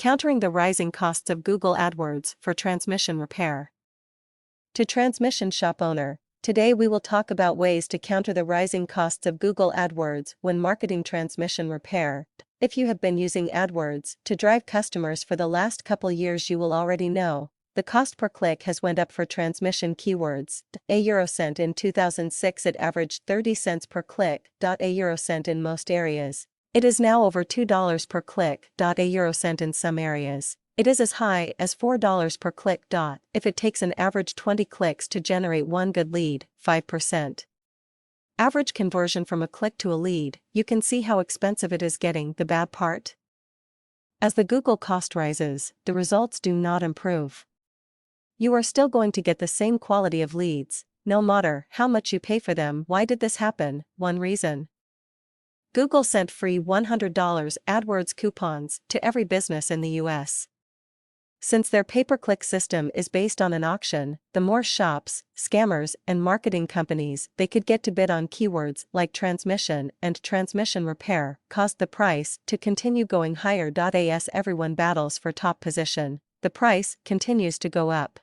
Countering the rising costs of Google AdWords for transmission repair. To transmission shop owner, today we will talk about ways to counter the rising costs of Google AdWords when marketing transmission repair. If you have been using AdWords to drive customers for the last couple years, you will already know the cost per click has went up for transmission keywords. A Eurocent in 2006 it averaged 30 cents per click. A Eurocent in most areas. It is now over $2 per click. A Eurocent in some areas. It is as high as $4 per click. If it takes an average 20 clicks to generate one good lead, 5%. Average conversion from a click to a lead, you can see how expensive it is getting. The bad part? As the Google cost rises, the results do not improve. You are still going to get the same quality of leads, no matter how much you pay for them. Why did this happen? One reason. Google sent free $100 AdWords coupons to every business in the US. Since their pay-per-click system is based on an auction, the more shops, scammers, and marketing companies they could get to bid on keywords like transmission and transmission repair caused the price to continue going higher. As everyone battles for top position, the price continues to go up.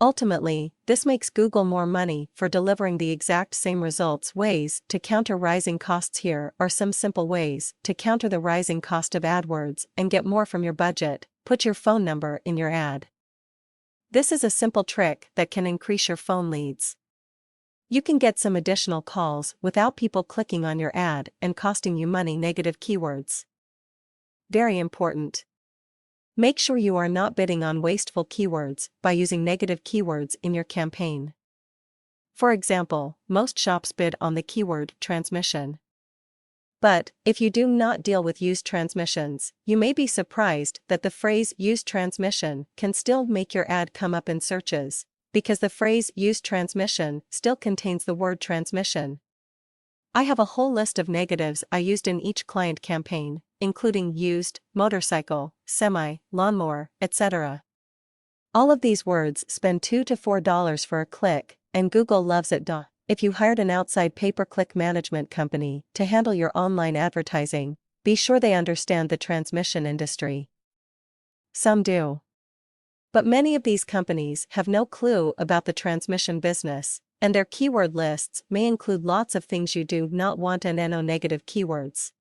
Ultimately, this makes Google more money for delivering the exact same results. Ways to counter rising costs. Here are some simple ways to counter the rising cost of AdWords and get more from your budget. Put your phone number in your ad. This is a simple trick that can increase your phone leads. You can get some additional calls without people clicking on your ad and costing you money. Negative keywords. Very important. Make sure you are not bidding on wasteful keywords by using negative keywords in your campaign. For example, most shops bid on the keyword transmission. But, if you do not deal with used transmissions, you may be surprised that the phrase used transmission can still make your ad come up in searches, because the phrase used transmission still contains the word transmission. I have a whole list of negatives I used in each client campaign, including used, motorcycle, semi, lawnmower, etc. All of these words spend $2 to $4 for a click, and Google loves it. If you hired an outside pay-per-click management company to handle your online advertising, be sure they understand the transmission industry. Some do. But many of these companies have no clue about the transmission business, and their keyword lists may include lots of things you do not want and no negative keywords.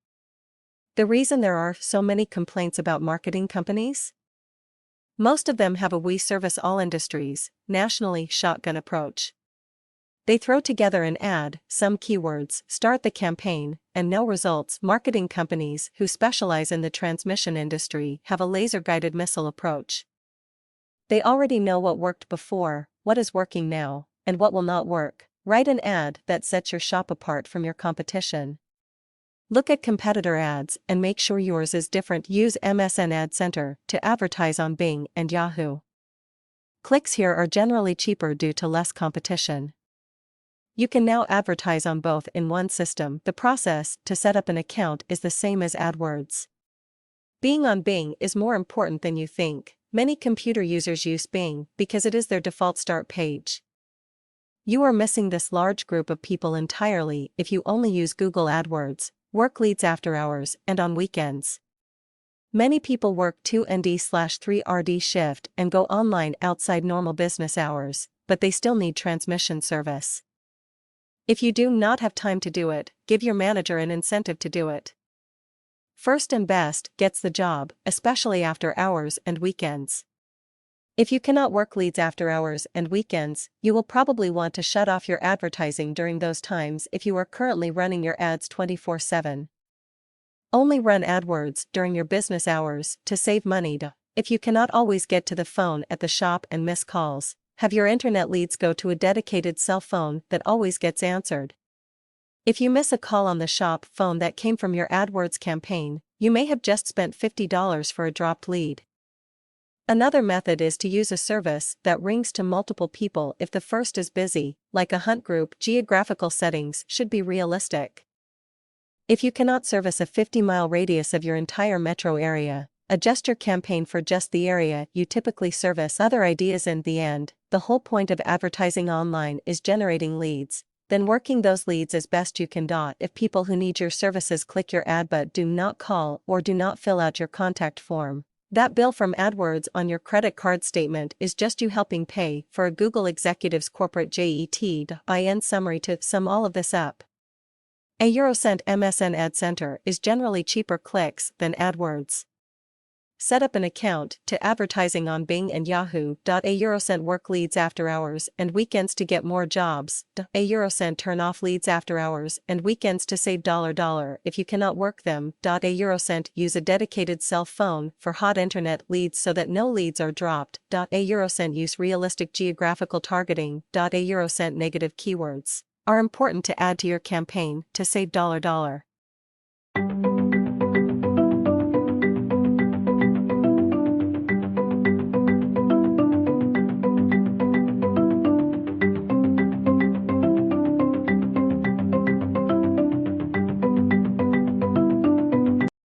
The reason there are so many complaints about marketing companies? Most of them have a "we service all industries" nationally shotgun approach. They throw together an ad, some keywords, start the campaign, and no results. Marketing companies who specialize in the transmission industry have a laser-guided missile approach. They already know what worked before, what is working now, and what will not work. Write an ad that sets your shop apart from your competition. Look at competitor ads and make sure yours is different. Use MSN Ad Center to advertise on Bing and Yahoo. Clicks here are generally cheaper due to less competition. You can now advertise on both in one system. The process to set up an account is the same as AdWords. Being on Bing is more important than you think. Many computer users use Bing because it is their default start page. You are missing this large group of people entirely if you only use Google AdWords, work leads after hours, and on weekends. Many people work 2ND/3RD shift and go online outside normal business hours, but they still need transmission service. If you do not have time to do it, give your manager an incentive to do it. First and best gets the job, especially after hours and weekends. If you cannot work leads after hours and weekends, you will probably want to shut off your advertising during those times if you are currently running your ads 24/7. Only run AdWords during your business hours to save money. If you cannot always get to the phone at the shop and miss calls, have your internet leads go to a dedicated cell phone that always gets answered. If you miss a call on the shop phone that came from your AdWords campaign, you may have just spent $50 for a dropped lead. Another method is to use a service that rings to multiple people if the first is busy, like a hunt group. Geographical settings should be realistic. If you cannot service a 50-mile radius of your entire metro area, adjust your campaign for just the area you typically service. Other ideas. In the end, the whole point of advertising online is generating leads, then working those leads as best you can. If people who need your services click your ad but do not call or do not fill out your contact form, That bill from AdWords on your credit card statement is just you helping pay for a Google executive's corporate jet.in summary. To sum all of this up, a Eurocent MSN Ad Center is generally cheaper clicks than AdWords. Set up an account to advertising on Bing and Yahoo. A Eurocent work leads after hours and weekends to get more jobs. A Eurocent turn off leads after hours and weekends to save $. If you cannot work them. A Eurocent use a dedicated cell phone for hot internet leads so that no leads are dropped. A Eurocent use realistic geographical targeting. A Eurocent negative keywords are important to add to your campaign to save $.